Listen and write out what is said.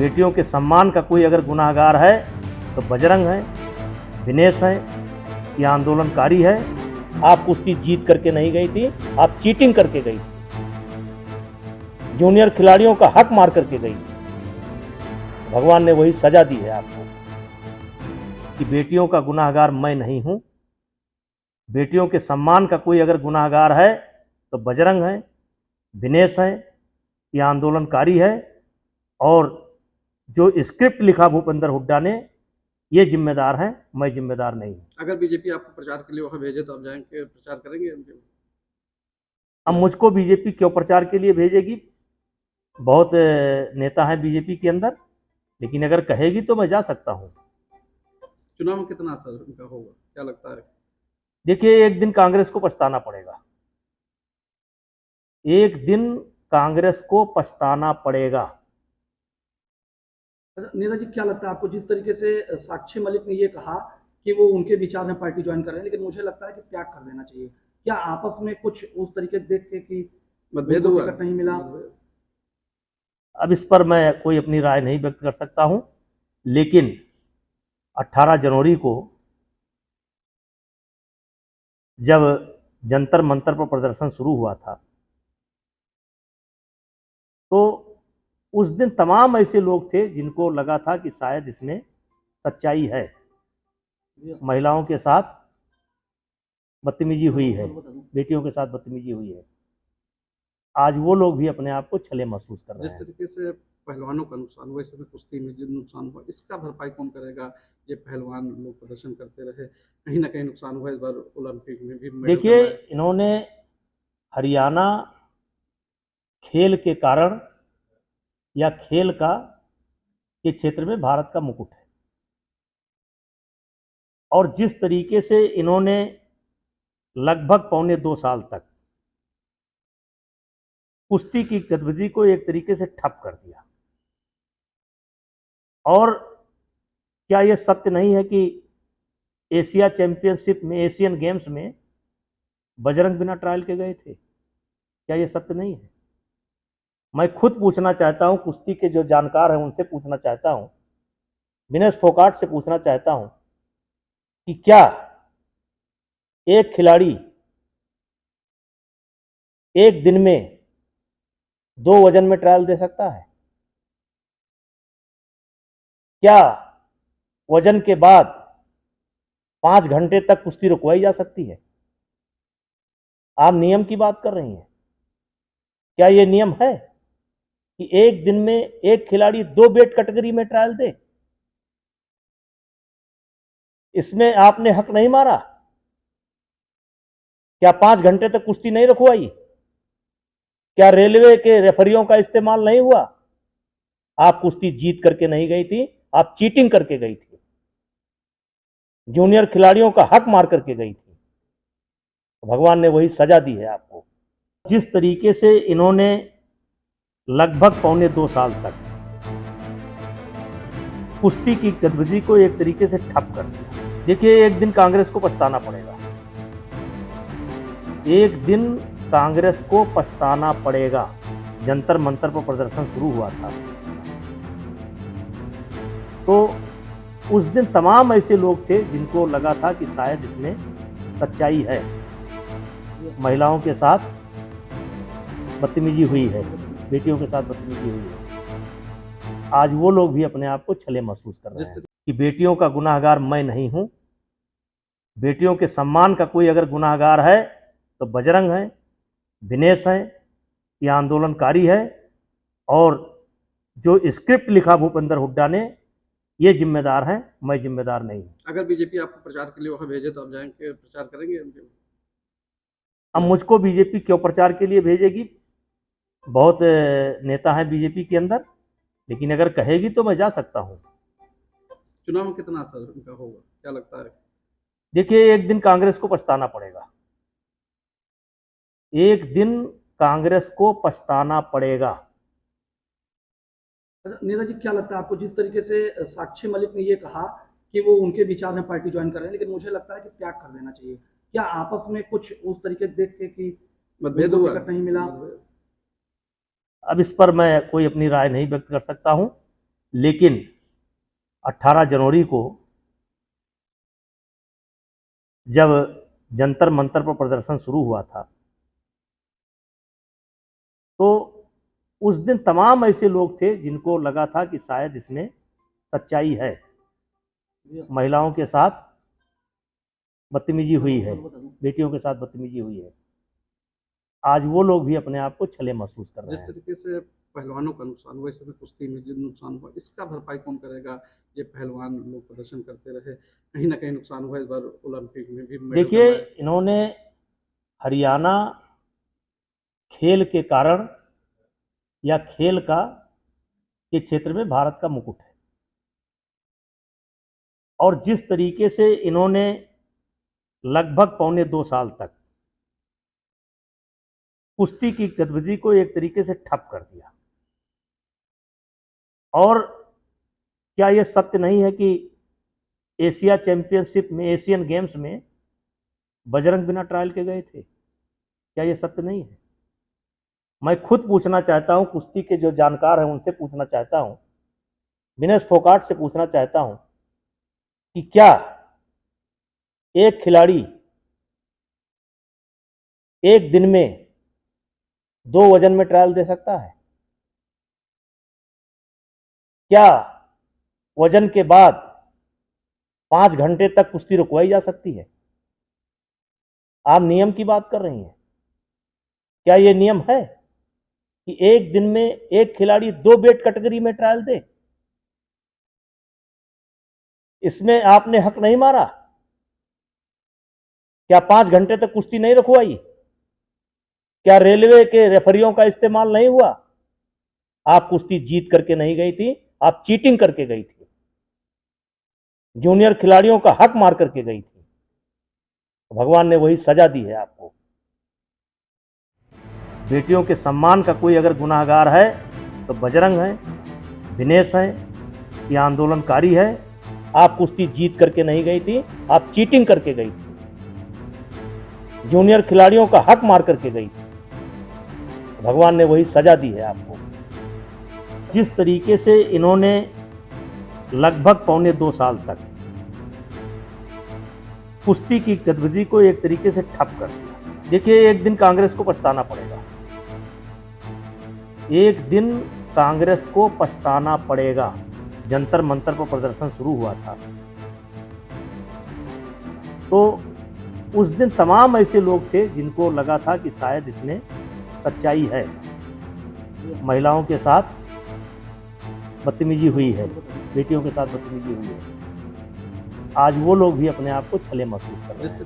बेटियों के सम्मान का कोई अगर गुनाहगार है तो बजरंग है, दिनेश है या आंदोलनकारी है। आप कुश्ती जीत करके नहीं गई थी, आप चीटिंग करके गई थी, जूनियर खिलाड़ियों का हक मार करके गई थी। भगवान ने वही सजा दी है आपको कि बेटियों का गुनाहगार मैं नहीं हूं। बेटियों के सम्मान का कोई अगर गुनाहगार है तो बजरंग है, दिनेश है या आंदोलनकारी है। और जो स्क्रिप्ट लिखा भूपेंद्र हुड्डा ने, ये जिम्मेदार है, मैं जिम्मेदार नहीं हूं। अगर बीजेपी आपको प्रचार के लिए वहां भेजे तो आप जाएंगे, प्रचार करेंगे? अब मुझको बीजेपी क्यों प्रचार के लिए भेजेगी? बहुत नेता हैं बीजेपी के अंदर, लेकिन अगर कहेगी तो मैं जा सकता हूं। चुनाव में कितना असर उनका होगा, क्या लगता है? देखिए, एक दिन कांग्रेस को पछताना पड़ेगा, एक दिन कांग्रेस को पछताना पड़ेगा। नेता जी, क्या लगता है आपको, जिस तरीके से साक्षी मलिक ने ये कहा कि वो उनके विचार में पार्टी ज्वाइन कर रहे हैं, लेकिन मुझे लगता है कि त्याग कर देना चाहिए, क्या आपस में कुछ उस तरीके देख के कि मतभेद हुआ, टिकट नहीं मिला? अब इस पर मैं कोई अपनी राय नहीं व्यक्त कर सकता हूं, लेकिन 18 जनवरी को जब जंतर मंतर पर प्रदर्शन शुरू हुआ था, तो उस दिन तमाम ऐसे लोग थे जिनको लगा था कि शायद इसमें सच्चाई है, महिलाओं के साथ बदतमीजी हुई है, बेटियों के साथ बदतमीजी हुई है। आज वो लोग भी अपने आप को छले महसूस कर रहे जिस हैं। तरीके से पहलवानों का नुकसान हुआ, इस समय कुश्ती में जो नुकसान हुआ, इसका भरपाई कौन करेगा? ये पहलवान लोग प्रदर्शन करते रहे, कहीं ना कहीं नुकसान हुआ। इस बार ओलंपिक में भी मेडल देखिए, करवाए। इन्होंने हरियाणा खेल के कारण या खेल का के क्षेत्र में भारत का मुकुट है, और जिस तरीके से इन्होंने लगभग पौने 2 साल तक कुश्ती की गतिविधि को एक तरीके से ठप कर दिया। और क्या यह सत्य नहीं है कि एशिया चैंपियनशिप में, एशियन गेम्स में बजरंग बिना ट्रायल के गए थे? क्या यह सत्य नहीं है? मैं खुद पूछना चाहता हूं, कुश्ती के जो जानकार हैं उनसे पूछना चाहता हूं, विनेश फोगाट से पूछना चाहता हूं कि क्या एक खिलाड़ी एक दिन में 2 वजन में ट्रायल दे सकता है? क्या वजन के बाद 5 घंटे तक कुश्ती रुकवाई जा सकती है? आप नियम की बात कर रही हैं। क्या यह नियम है कि एक दिन में एक खिलाड़ी 2 वेट कैटेगरी में ट्रायल दे? इसमें आपने हक नहीं मारा? क्या 5 घंटे तक कुश्ती नहीं रुकवाई? क्या रेलवे के रेफरियों का इस्तेमाल नहीं हुआ? आप कुश्ती जीत करके नहीं गई थी, आप चीटिंग करके गई थी, जूनियर खिलाड़ियों का हक मार करके गई थी। भगवान ने वही सजा दी है आपको। जिस तरीके से इन्होंने लगभग पौने 2 साल तक कुश्ती की गतिविधि को एक तरीके से ठप कर दिया। देखिए, एक दिन कांग्रेस को पछताना पड़ेगा, एक दिन कांग्रेस को पछताना पड़ेगा। जंतर मंतर पर प्रदर्शन शुरू हुआ था, तो उस दिन तमाम ऐसे लोग थे जिनको लगा था कि शायद इसमें सच्चाई है, महिलाओं के साथ बदतमीजी हुई है, बेटियों के साथ बदतमीजी हुई है। आज वो लोग भी अपने आप को छले महसूस कर रहे हैं कि बेटियों का गुनाहगार मैं नहीं हूं। बेटियों के सम्मान का कोई अगर गुनाहगार है तो बजरंग है, दिनेश है या आंदोलनकारी है। और जो स्क्रिप्ट लिखा भूपेंद्र हुड्डा ने, ये जिम्मेदार है, मैं जिम्मेदार नहीं हूं। अगर बीजेपी आपको प्रचार के लिए वहां भेजे तो आप जाएंगे, प्रचार करेंगे? अब मुझको बीजेपी क्यों प्रचार के लिए भेजेगी? बहुत नेता हैं बीजेपी के अंदर, लेकिन अगर कहेगी तो मैं जा सकता हूं। चुनाव में कितना असर उनका होगा, क्या लगता है? देखिए, एक दिन कांग्रेस को पछताना पड़ेगा, एक दिन कांग्रेस को पछताना पड़ेगा। नेता जी, क्या लगता है आपको, जिस तरीके से साक्षी मलिक ने ये कहा कि वो उनके विचार में पार्टी ज्वाइन कर रहे हैं, लेकिन मुझे लगता है कि त्याग कर देना चाहिए, क्या आपस में कुछ उस तरीके देख के कि मतभेद हुआ, टिकट नहीं मिला? अब इस पर मैं कोई अपनी राय नहीं व्यक्त कर सकता हूं, लेकिन 18 जनवरी को जब जंतर मंतर पर प्रदर्शन शुरू हुआ था तो उस दिन तमाम ऐसे लोग थे जिनको लगा था कि शायद इसमें सच्चाई है, महिलाओं के साथ बदतमीजी हुई है, बेटियों के साथ बदतमीजी हुई है। आज वो लोग भी अपने आप को छले महसूस कर रहे जिस हैं। तरीके से पहलवानों का नुकसान हुआ, इस समय कुश्ती में जो नुकसान हुआ, इसका भरपाई कौन करेगा? ये पहलवान लोग प्रदर्शन करते रहे, कहीं ना कहीं नुकसान हुआ। इस बार ओलंपिक में भी मेडल देखिए, करवाए। इन्होंने हरियाणा खेल के कारण या खेल का के क्षेत्र में भारत का मुकुट है, और जिस तरीके से इन्होंने लगभग 2.25 साल तक कुश्ती की गतिविधि को एक तरीके से ठप कर दिया। और क्या यह सत्य नहीं है कि एशिया चैंपियनशिप में, एशियन गेम्स में बजरंग बिना ट्रायल के गए थे? क्या यह सत्य नहीं है? मैं खुद पूछना चाहता हूं, कुश्ती के जो जानकार हैं उनसे पूछना चाहता हूं, विनेश फोगाट से पूछना चाहता हूं कि क्या एक खिलाड़ी एक दिन में 2 वजन में ट्रायल दे सकता है? क्या वजन के बाद 5 घंटे तक कुश्ती रुकवाई जा सकती है? आप नियम की बात कर रही हैं। क्या यह नियम है कि एक दिन में एक खिलाड़ी 2 वेट कैटेगरी में ट्रायल दे? इसमें आपने हक नहीं मारा? क्या 5 घंटे तक कुश्ती नहीं रखवाई? क्या रेलवे के रेफरियों का इस्तेमाल नहीं हुआ? आप कुश्ती जीत करके नहीं गई थी, आप चीटिंग करके गई थी, जूनियर खिलाड़ियों का हक मार करके गई थी। भगवान ने वही सजा दी है आपको। बेटियों के सम्मान का कोई अगर गुनाहगार है तो बजरंग है, दिनेश है, ये आंदोलनकारी है। आप कुश्ती जीत करके नहीं गई थी, आप चीटिंग करके गई थी, जूनियर खिलाड़ियों का हक मार करके गई थी। भगवान ने वही सजा दी है आपको। जिस तरीके से इन्होंने लगभग 2.25 साल तक कुश्ती की गतिविधि को एक तरीके से ठप कर दिया। देखिए, एक दिन कांग्रेस को पछताना पड़ेगा, एक दिन कांग्रेस को पछताना पड़ेगा। जंतर मंतर पर प्रदर्शन शुरू हुआ था तो उस दिन तमाम ऐसे लोग थे जिनको लगा था कि शायद इसमें सच्चाई है, महिलाओं के साथ बदतमीजी हुई है, बेटियों के साथ बदतमीजी हुई है। आज वो लोग भी अपने आप को छले महसूस कर रहे हैं।